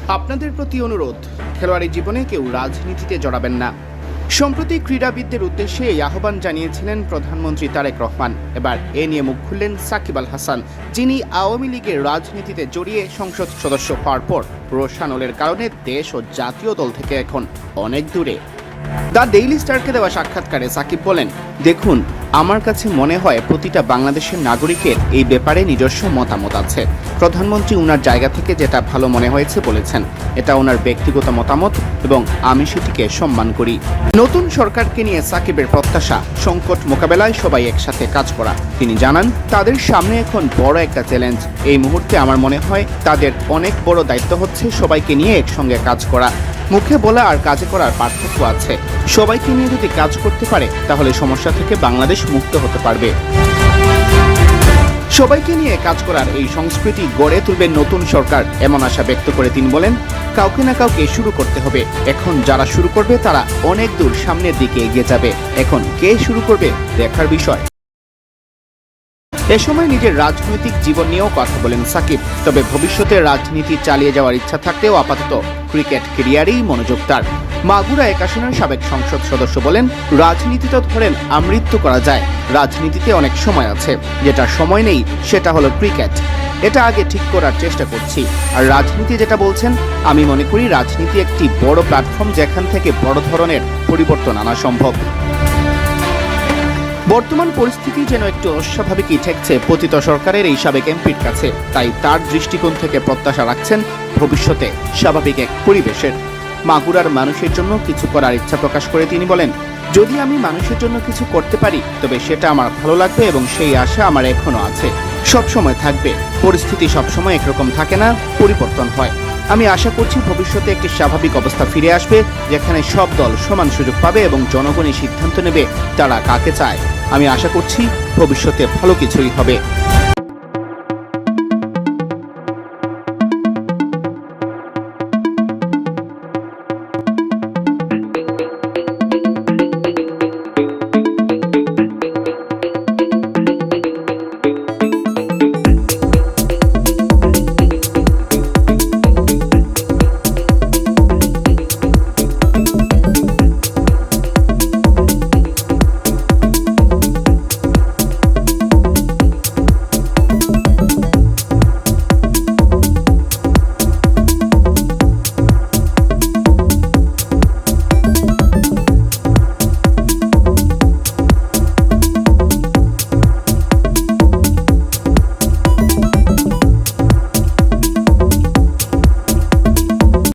আপনাদের প্রতি অনুরোধ, খেলোয়াড়ি জীবনে কেউ রাজনীতিতে জড়াবেন না। সম্প্রতি ক্রীড়াবিদদের উদ্দেশ্যে এই আহ্বান জানিয়েছিলেন প্রধানমন্ত্রী তারেক রহমান। এবার এ নিয়ে মুখ খুললেন সাকিব আল হাসান, যিনি আওয়ামী লীগের রাজনীতিতে জড়িয়ে সংসদ সদস্য হওয়ার পর রোষানলের কারণে দেশ ও জাতীয় দল থেকে এখন অনেক দূরে। দ্য ডেইলি স্টারকে দেওয়া সাক্ষাৎকারে সাকিব বলেন, দেখুন, আমার কাছে মনে হয় প্রতিটা বাংলাদেশের নাগরিকের এই ব্যাপারে নিজস্ব মতামত আছে। প্রধানমন্ত্রী উনার জায়গা থেকে যেটা ভালো মনে হয়েছে বলেছেন, এটা ওনার ব্যক্তিগত মতামত এবং আমি সেটিকে সম্মান করি। নতুন সরকারকে নিয়ে সাকিবের প্রত্যাশা, সংকট মোকাবেলায় সবাই একসাথে কাজ করা। তিনি জানান, তাদের সামনে এখন বড় একটা চ্যালেঞ্জ। এই মুহূর্তে আমার মনে হয় তাদের অনেক বড় দায়িত্ব হচ্ছে সবাইকে নিয়ে একসঙ্গে কাজ করা। মুখে বলা আর কাজে করার পার্থক্য আছে। সবাইকে নিয়ে যদি কাজ করতে পারে তাহলে সমস্যা থেকে বাংলাদেশ মুক্ত হতে পারবে। সবাইকে নিয়ে কাজ করার এই সংস্কৃতি গড়ে তুলবে নতুন সরকার, এমন আশা ব্যক্ত করে তিনি বলেন, কাউকে না কাউকে শুরু করতে হবে। এখন যারা শুরু করবে তারা অনেক দূর সামনের দিকে এগিয়ে যাবে। এখন কে শুরু করবে দেখার বিষয়। এ সময় নিজের রাজনৈতিক জীবন নিয়েও কথা বলেন সাকিব। তবে ভবিষ্যতে রাজনীতি চালিয়ে যাওয়ার ইচ্ছা থাকলেও আপাতত ক্রিকেট ক্যারিয়ারেই মনোযোগ তার। মাগুরা ১ আসনের সাবেক সংসদ সদস্য বলেন, রাজনীতিতে ধরেন আমৃত্যু করা যায়, রাজনীতিতে অনেক সময় আছে। যেটা সময় নেই সেটা হলো ক্রিকেট। এটা আগে ঠিক করার চেষ্টা করছি। আর রাজনীতি যেটা বলছেন, আমি মনে করি রাজনীতি একটি বড় প্ল্যাটফর্ম, যেখান থেকে বড় ধরনের পরিবর্তন আনা সম্ভব। বর্তমান পরিস্থিতি যেন একটু অস্বাভাবিকই ঠেকছে পতিত সরকারের এই সাবেক এমপির কাছে। তাই তার দৃষ্টিকোণ থেকে প্রত্যাশা রাখছেন ভবিষ্যতে স্বাভাবিক এক পরিবেশের। মাগুরার মানুষের জন্য কিছু করার ইচ্ছা প্রকাশ করে তিনি বলেন, যদি আমি মানুষের জন্য কিছু করতে পারি তবে সেটা আমার ভালো লাগবে এবং সেই আশা আমার এখনো আছে, সবসময় থাকবে। পরিস্থিতি সবসময় একরকম থাকে না, পরিবর্তন হয়। আমি আশা করছি ভবিষ্যতে একটি স্বাভাবিক অবস্থা ফিরে আসবে, যেখানে সব দল সমান সুযোগ পাবে এবং জনগণই সিদ্ধান্ত নেবে তারা কাকে চায়। আমি আশা করছি ভবিষ্যতে ভালো কিছুই হবে।